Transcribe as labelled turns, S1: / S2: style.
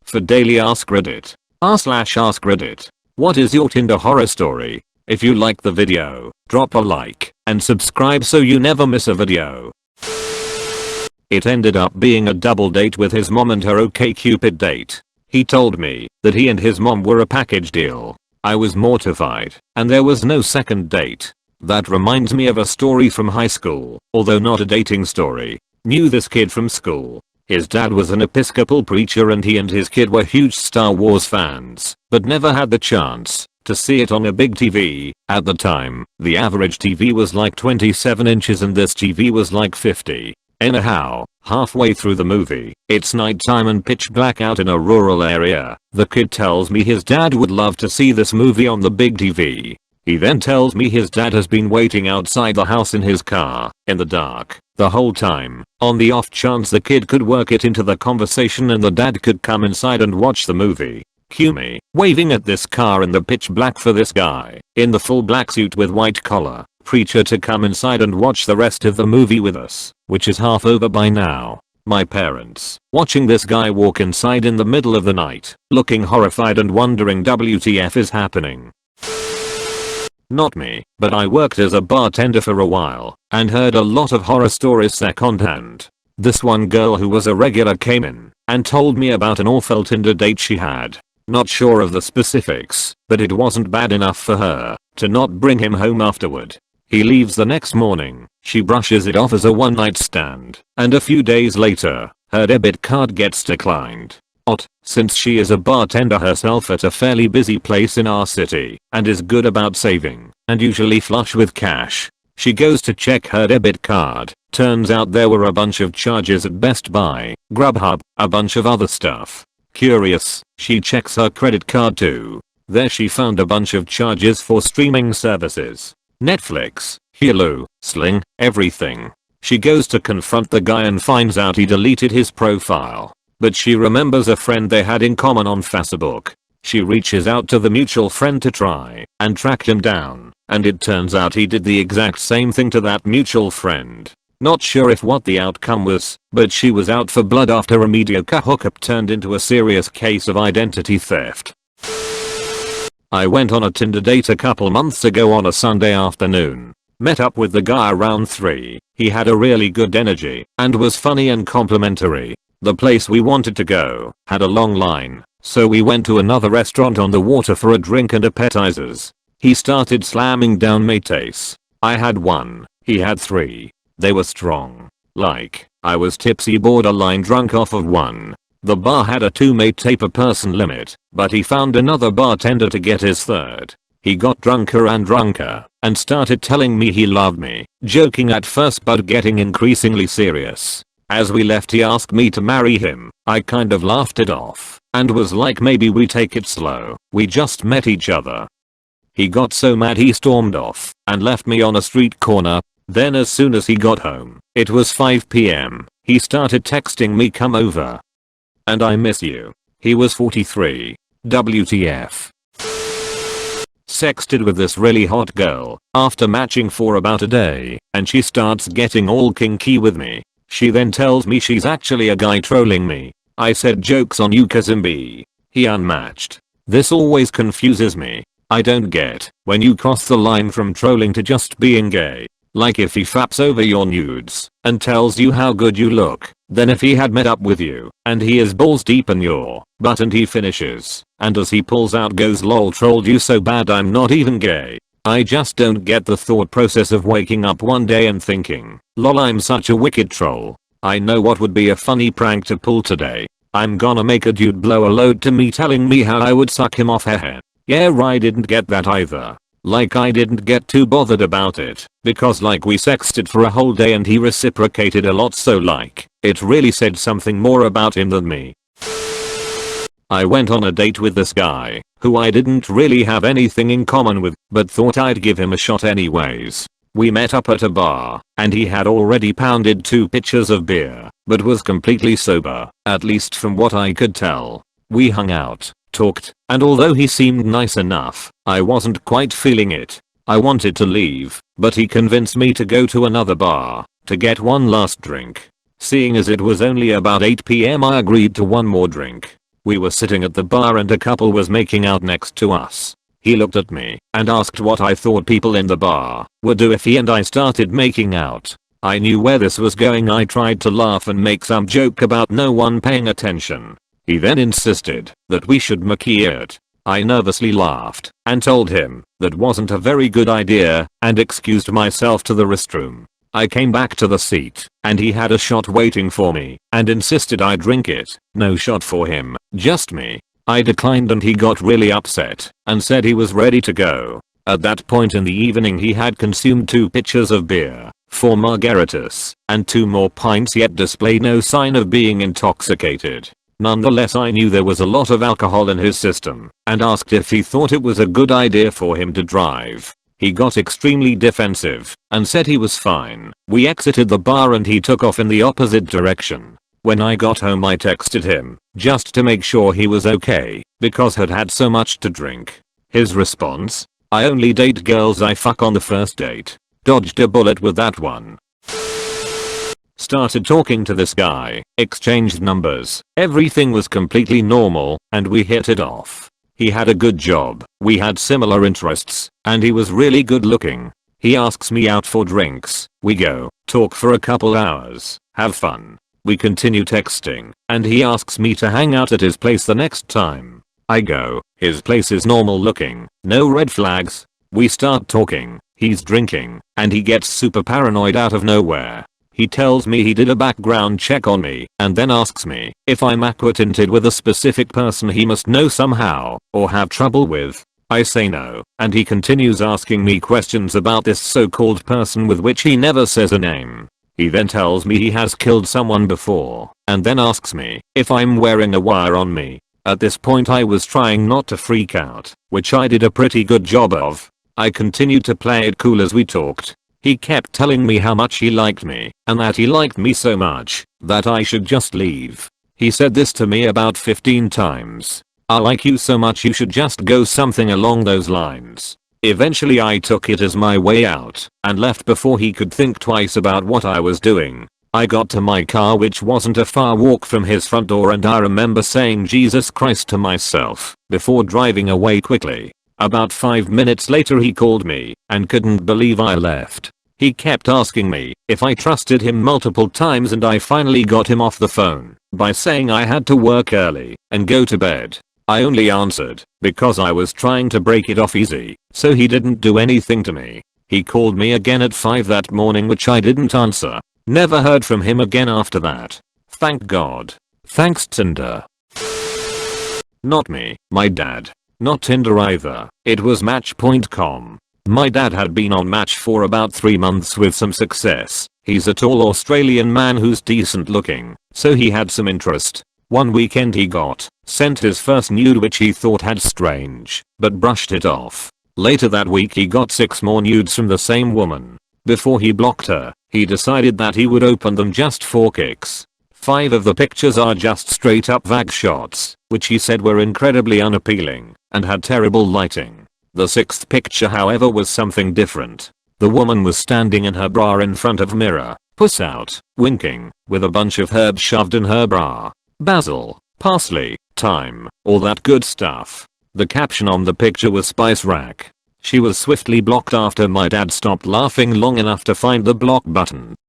S1: for daily Ask Reddit. r/ask Reddit. What is your Tinder horror story? If you like the video, drop a like and subscribe so you never miss a video. It ended up being a double date with his mom and her OkCupid date. He told me that he and his mom were a package deal. I was mortified, and there was no second date. That reminds me of a story from high school, although not a dating story. Knew this kid from school. His dad was an Episcopal preacher and he and his kid were huge Star Wars fans, but never had the chance to see it on a big TV. At the time, the average TV was like 27 inches and this TV was like 50. Anyhow, halfway through the movie, it's nighttime and pitch black out in a rural area. The kid tells me his dad would love to see this movie on the big TV. He then tells me his dad has been waiting outside the house in his car, in the dark, the whole time, on the off chance the kid could work it into the conversation and the dad could come inside and watch the movie. Cue me, waving at this car in the pitch black for this guy, in the full black suit with white collar, preacher to come inside and watch the rest of the movie with us, which is half over by now. My parents, watching this guy walk inside in the middle of the night, looking horrified and wondering WTF is happening. Not me, but I worked as a bartender for a while, and heard a lot of horror stories secondhand. This one girl who was a regular came in, and told me about an awful Tinder date she had. Not sure of the specifics, but it wasn't bad enough for her to not bring him home afterward. He leaves the next morning, she brushes it off as a one night stand, and a few days later, her debit card gets declined. Since she is a bartender herself at a fairly busy place in our city, and is good about saving, and usually flush with cash, she goes to check her debit card. Turns out there were a bunch of charges at Best Buy, Grubhub, a bunch of other stuff. Curious, she checks her credit card too. There she found a bunch of charges for streaming services. Netflix, Hulu, Sling, everything. She goes to confront the guy and finds out he deleted his profile. But she remembers a friend they had in common on Facebook. She reaches out to the mutual friend to try and track him down, and it turns out he did the exact same thing to that mutual friend. Not sure if what the outcome was, but she was out for blood after a mediocre hookup turned into a serious case of identity theft. I went on a Tinder date a couple months ago on a Sunday afternoon. Met up with the guy around 3. He had a really good energy and was funny and complimentary. The place we wanted to go had a long line, so we went to another restaurant on the water for a drink and appetizers. He started slamming down mates. I had 1, he had 3. They were strong. Like, I was tipsy borderline drunk off of 1. The bar had a 2 per person limit, but he found another bartender to get his 3rd. He got drunker and drunker, and started telling me he loved me, joking at first but getting increasingly serious. As we left he asked me to marry him. I kind of laughed it off, and was like maybe we take it slow, we just met each other. He got so mad he stormed off, and left me on a street corner. Then as soon as he got home, it was 5 PM, he started texting me come over. And I miss you. He was 43. WTF. Sexted with this really hot girl, after matching for about a day, and she starts getting all kinky with me. She then tells me she's actually a guy trolling me. I said jokes on you Kazimbi. He unmatched. This always confuses me. I don't get when you cross the line from trolling to just being gay. Like if he faps over your nudes and tells you how good you look, then if he had met up with you and he is balls deep in your butt and he finishes, and as he pulls out goes lol trolled you so bad I'm not even gay. I just don't get the thought process of waking up one day and thinking, lol I'm such a wicked troll. I know what would be a funny prank to pull today. I'm gonna make a dude blow a load to me telling me how I would suck him off hair. Yeah, I didn't get that either. Like I didn't get too bothered about it, because like we sexted for a whole day and he reciprocated a lot, so like, it really said something more about him than me. I went on a date with this guy, who I didn't really have anything in common with, but thought I'd give him a shot anyways. We met up at a bar, and he had already pounded 2 pitchers of beer, but was completely sober, at least from what I could tell. We hung out, talked, and although he seemed nice enough, I wasn't quite feeling it. I wanted to leave, but he convinced me to go to another bar, to get one last drink. Seeing as it was only about 8 PM I agreed to one more drink. We were sitting at the bar and a couple was making out next to us. He looked at me and asked what I thought people in the bar would do if he and I started making out. I knew where this was going. I tried to laugh and make some joke about no one paying attention. He then insisted that we should make it. I nervously laughed and told him that wasn't a very good idea and excused myself to the restroom. I came back to the seat and he had a shot waiting for me and insisted I drink it. No shot for him, just me. I declined and he got really upset and said he was ready to go. At that point in the evening he had consumed 2 pitchers of beer, 4 margaritas, and 2 more pints, yet displayed no sign of being intoxicated. Nonetheless, I knew there was a lot of alcohol in his system and asked if he thought it was a good idea for him to drive. He got extremely defensive and said he was fine. We exited the bar and he took off in the opposite direction. When I got home I texted him just to make sure he was okay because had had so much to drink. His response: "I only date girls I fuck on the first date." Dodged a bullet with that one. Started talking to this guy, exchanged numbers, everything was completely normal, and we hit it off. He had a good job, we had similar interests, and he was really good looking. He asks me out for drinks, we go, talk for a couple hours, have fun. We continue texting, and he asks me to hang out at his place the next time. I go, his place is normal looking, no red flags. We start talking, he's drinking, and he gets super paranoid out of nowhere. He tells me he did a background check on me and then asks me if I'm acquainted with a specific person he must know somehow or have trouble with. I say no, and he continues asking me questions about this so-called person with which he never says a name. He then tells me he has killed someone before and then asks me if I'm wearing a wire on me. At this point I was trying not to freak out, which I did a pretty good job of. I continued to play it cool as we talked. He kept telling me how much he liked me and that he liked me so much that I should just leave. He said this to me about 15 times. "I like you so much you should just go," something along those lines. Eventually I took it as my way out and left before he could think twice about what I was doing. I got to my car, which wasn't a far walk from his front door, and I remember saying Jesus Christ to myself before driving away quickly. About 5 minutes later he called me and couldn't believe I left. He kept asking me if I trusted him multiple times, and I finally got him off the phone by saying I had to work early and go to bed. I only answered because I was trying to break it off easy, so he didn't do anything to me. He called me again at 5 that morning, which I didn't answer. Never heard from him again after that. Thank God. Thanks Tinder. Not me, my dad. Not Tinder either, it was Match.com. My dad had been on Match for about 3 months with some success. He's a tall Australian man who's decent looking, so he had some interest. One weekend he got sent his first nude, which he thought had strange, but brushed it off. Later that week he got 6 more nudes from the same woman. Before he blocked her, he decided that he would open them just for kicks. 5 of the pictures are just straight up vag shots, which he said were incredibly unappealing and had terrible lighting. The 6th picture, however, was something different. The woman was standing in her bra in front of a mirror, puss out, winking, with a bunch of herbs shoved in her bra. Basil, parsley, thyme, all that good stuff. The caption on the picture was "Spice Rack." She was swiftly blocked after my dad stopped laughing long enough to find the block button.